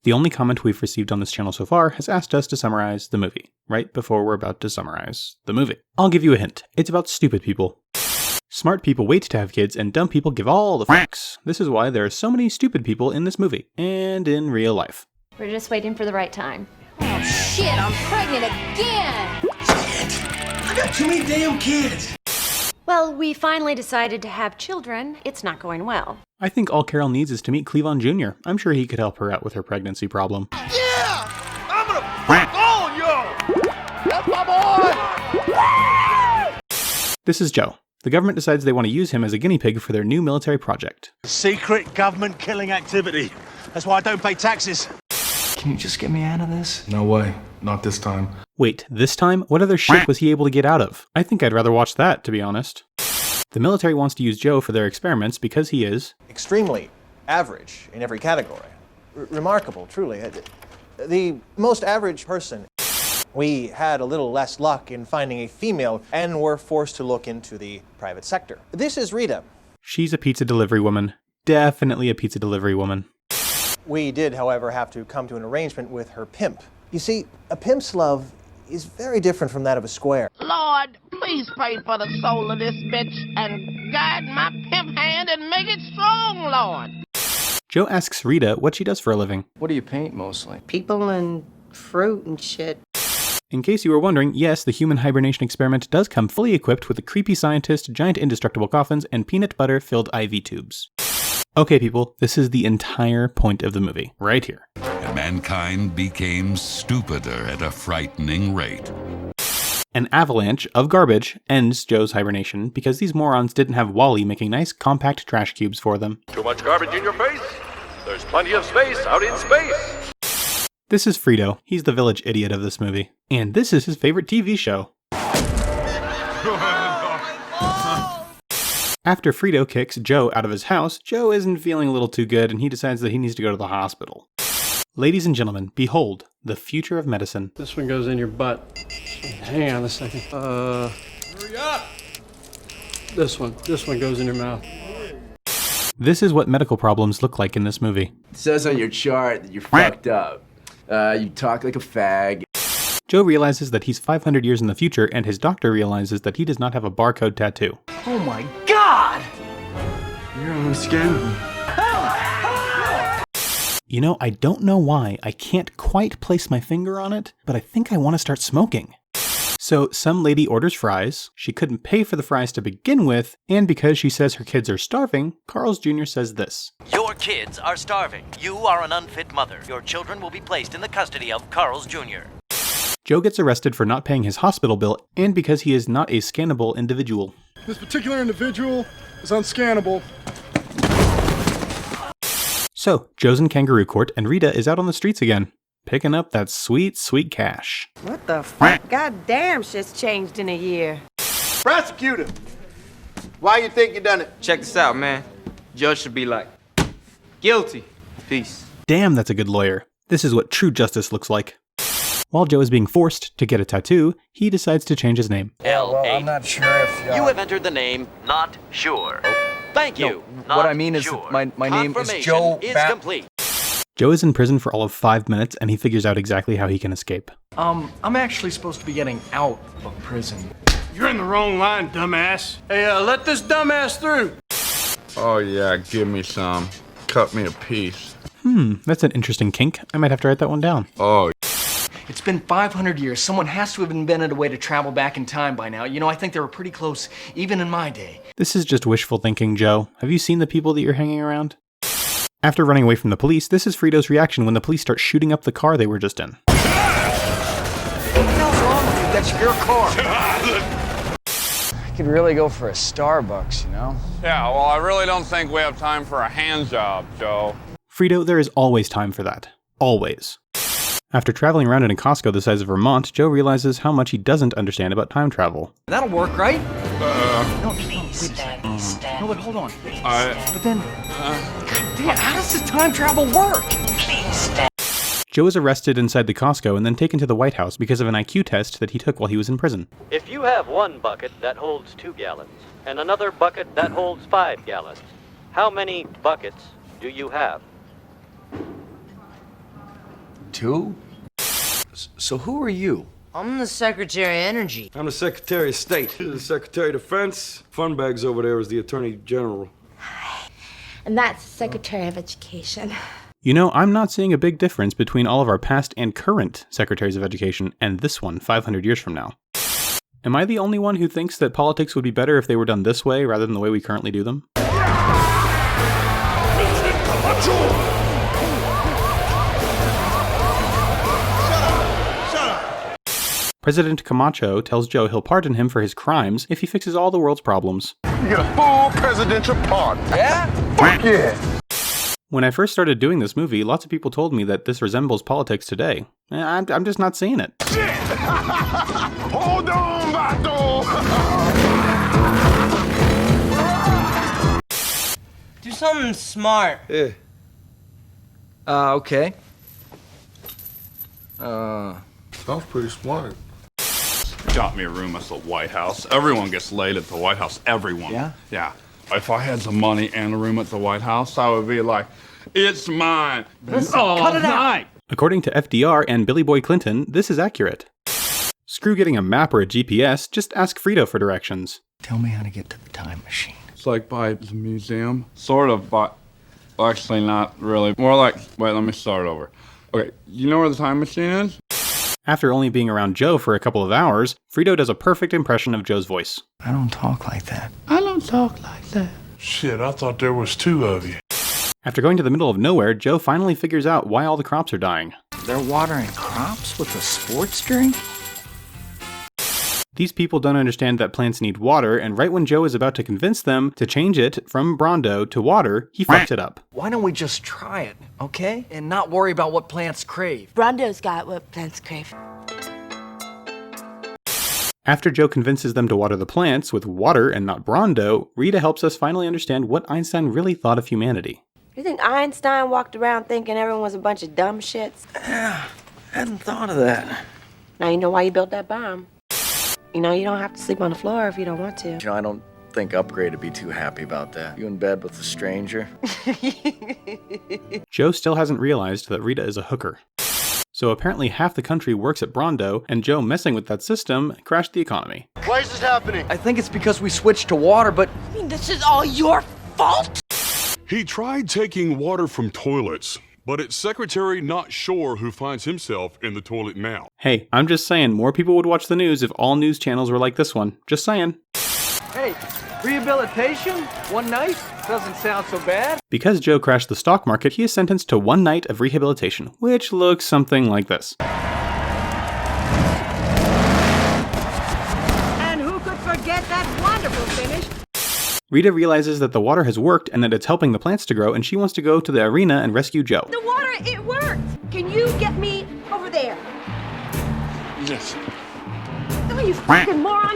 The only comment we've received on this channel so far has asked us to summarize the movie, right before we're about to summarize the movie. I'll give you a hint. It's about stupid people. Smart people wait to have kids, and dumb people give all the fucks. This is why there are so many stupid people in this movie, and in real life. We're just waiting for the right time. Oh shit, I'm pregnant again! I got too many damn kids! Well, we finally decided to have children. It's not going well. I think all Carol needs is to meet Cleavon Jr. I'm sure he could help her out with her pregnancy problem. Yeah! I'm gonna fuck all y'all! That's my boy! This is Joe. The government decides they want to use him as a guinea pig for their new military project. Secret government killing activity. That's why I don't pay taxes. Can you just get me out of this? No way. Not this time. Wait, this time? What other shit was he able to get out of? I think I'd rather watch that, to be honest. The military wants to use Joe for their experiments because he is extremely average in every category. Remarkable, truly. The most average person. We had a little less luck in finding a female and were forced to look into the private sector. This is Rita. She's a pizza delivery woman. Definitely a pizza delivery woman. We did, however, have to come to an arrangement with her pimp. You see, a pimp's love is very different from that of a square. Lord, please pray for the soul of this bitch and guide my pimp hand and make it strong, Lord. Joe asks Rita what she does for a living. What do you paint mostly? People and fruit and shit. In case you were wondering, yes, the human hibernation experiment does come fully equipped with a creepy scientist, giant indestructible coffins, and peanut butter-filled IV tubes. Okay, people, this is the entire point of the movie, right here. And mankind became stupider at a frightening rate. An avalanche of garbage ends Joe's hibernation because these morons didn't have Wall-E making nice compact trash cubes for them. Too much garbage in your face? There's plenty of space out in space! This is Frito. He's the village idiot of this movie. And this is his favorite TV show. After Frito kicks Joe out of his house, Joe isn't feeling a little too good and he decides that he needs to go to the hospital. Ladies and gentlemen, behold, the future of medicine. This one goes in your butt. Hang on a second. Hurry up! This one goes in your mouth. This is what medical problems look like in this movie. It says on your chart that you're fucked up. You talk like a fag. Joe realizes that he's 500 years in the future, and his doctor realizes that he does not have a barcode tattoo. Oh my god! You're on skin. You know, I don't know why. I can't quite place my finger on it, but I think I want to start smoking. So some lady orders fries, she couldn't pay for the fries to begin with, and because she says her kids are starving, Carl's Jr. says this. Your kids are starving. You are an unfit mother. Your children will be placed in the custody of Carl's Jr. Joe gets arrested for not paying his hospital bill, and because he is not a scannable individual. This particular individual is unscannable. So, Joe's in kangaroo court, and Rita is out on the streets again, picking up that sweet, sweet cash. What the fuck? God damn, shit's changed in a year. Prosecutor, why you think you done it? Check this out, man. Judge should be like, guilty. Peace. Damn, that's a good lawyer. This is what true justice looks like. While Joe is being forced to get a tattoo, he decides to change his name. L8. Well, I'm not sure if You have entered the name Not Sure. Thank you. No, what I mean is sure. my name is Joe is complete. Joe is in prison for all of 5 minutes, and he figures out exactly how he can escape. I'm actually supposed to be getting out of prison. You're in the wrong line, dumbass. Hey, let this dumbass through. Oh yeah, give me some. Cut me a piece. That's an interesting kink. I might have to write that one down. Oh. It's been 500 years. Someone has to have invented a way to travel back in time by now. You know, I think they were pretty close, even in my day. This is just wishful thinking, Joe. Have you seen the people that you're hanging around? After running away from the police, this is Frito's reaction when the police start shooting up the car they were just in. What the hell's wrong with you? That's your car. I could really go for a Starbucks, you know? Yeah, well, I really don't think we have time for a hand job, Joe. Frito, there is always time for that. Always. After traveling around in a Costco the size of Vermont, Joe realizes how much he doesn't understand about time travel. That'll work, right? No, please, no, but hold on. But then, God damn, how does this time travel work? Please, Joe is arrested inside the Costco and then taken to the White House because of an IQ test that he took while he was in prison. If you have one bucket that holds 2 gallons and another bucket that holds 5 gallons, how many buckets do you have? too? So who are you? I'm the Secretary of Energy. I'm the Secretary of State. The Secretary of Defense. Funbags over there is the Attorney General. And that's Secretary of Education. You know, I'm not seeing a big difference between all of our past and current Secretaries of Education and this one 500 years from now. Am I the only one who thinks that politics would be better if they were done this way rather than the way we currently do them? President Camacho tells Joe he'll pardon him for his crimes if he fixes all the world's problems. You get a full presidential pardon. Yeah? Fuck yeah. When I first started doing this movie, lots of people told me that this resembles politics today. I'm just not seeing it. Shit! Hold on, Vato! Do something smart. Yeah. Okay. Sounds pretty smart. Got me a room at the White House. Everyone gets laid at the White House. Everyone. Yeah? Yeah. If I had some money and a room at the White House, I would be like, it's mine. Cut it out. According to FDR and Billy Boy Clinton, this is accurate. Screw getting a map or a GPS, just ask Frito for directions. Tell me how to get to the time machine. It's like by the museum. Sort of, but actually not really. More like, wait, let me start over. Okay, you know where the time machine is? After only being around Joe for a couple of hours, Frito does a perfect impression of Joe's voice. I don't talk like that. I don't talk like that. Shit, I thought there was two of you. After going to the middle of nowhere, Joe finally figures out why all the crops are dying. They're watering crops with a sports drink? These people don't understand that plants need water, and right when Joe is about to convince them to change it from Brondo to water, he fucks it up. Why don't we just try it, okay? And not worry about what plants crave. Brondo's got what plants crave. After Joe convinces them to water the plants with water and not Brondo, Rita helps us finally understand what Einstein really thought of humanity. You think Einstein walked around thinking everyone was a bunch of dumb shits? Yeah, hadn't thought of that. Now you know why you built that bomb. You know, you don't have to sleep on the floor if you don't want to. You know, I don't think Upgrade would be too happy about that. You in bed with a stranger? Joe still hasn't realized that Rita is a hooker. So apparently half the country works at Brondo, and Joe messing with that system crashed the economy. Why is this happening? I think it's because we switched to water, but... I mean, this is all your fault? He tried taking water from toilets, but it's Secretary not sure who finds himself in the toilet now. Hey, I'm just saying more people would watch the news if all news channels were like this one. Just saying. Hey, rehabilitation? One night? Doesn't sound so bad. Because Joe crashed the stock market, he is sentenced to 1 night of rehabilitation, which looks something like this. And who could forget that wonderful finish? Rita realizes that the water has worked and that it's helping the plants to grow, and she wants to go to the arena and rescue Joe. The water, it worked! Can you get me over there? Yes. Oh, you fucking moron!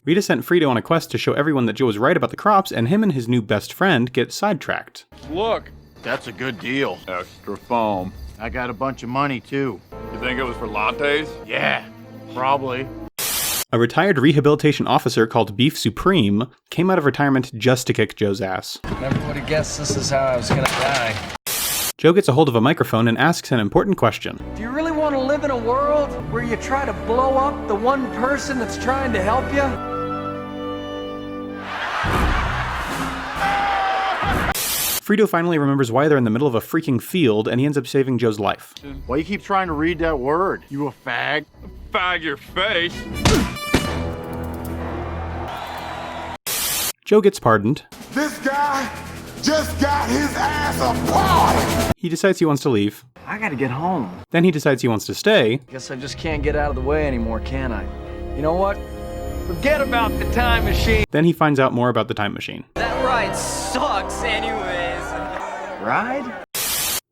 Rita sent Frito on a quest to show everyone that Joe was right about the crops, and him and his new best friend get sidetracked. Look, that's a good deal. Extra foam. I got a bunch of money, too. You think it was for lattes? Yeah, probably. A retired rehabilitation officer called Beef Supreme came out of retirement just to kick Joe's ass. Never would have guessed this is how I was gonna die. Joe gets a hold of a microphone and asks an important question. Do you really want to live in a world where you try to blow up the one person that's trying to help you? Frito finally remembers why they're in the middle of a freaking field, and he ends up saving Joe's life. Why you keep trying to read that word? You a fag? Fag your face. Joe gets pardoned. This guy just got his ass apart! He decides he wants to leave. I gotta get home. Then he decides he wants to stay. Guess I just can't get out of the way anymore, can I? You know what? Forget about the time machine. Then he finds out more about the time machine. That ride sucks anyways. Ride?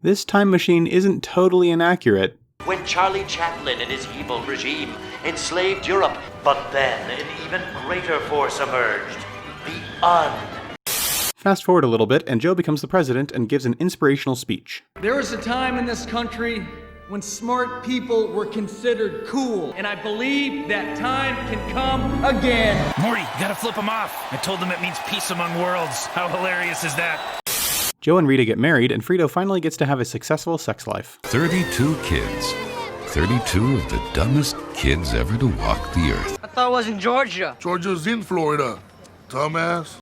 This time machine isn't totally inaccurate. When Charlie Chaplin and his evil regime enslaved Europe, but then an even greater force emerged. The Un. Fast forward a little bit, and Joe becomes the president and gives an inspirational speech. There was a time in this country when smart people were considered cool, and I believe that time can come again. Morty, you gotta flip him off. I told them it means peace among worlds. How hilarious is that? Joe and Rita get married, and Frito finally gets to have a successful sex life. 32 kids. 32 of the dumbest kids ever to walk the earth. I thought it was in Georgia. Georgia's in Florida, dumbass.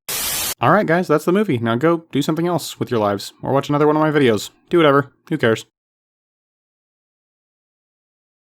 Alright guys, that's the movie. Now go do something else with your lives, or watch another one of my videos. Do whatever. Who cares?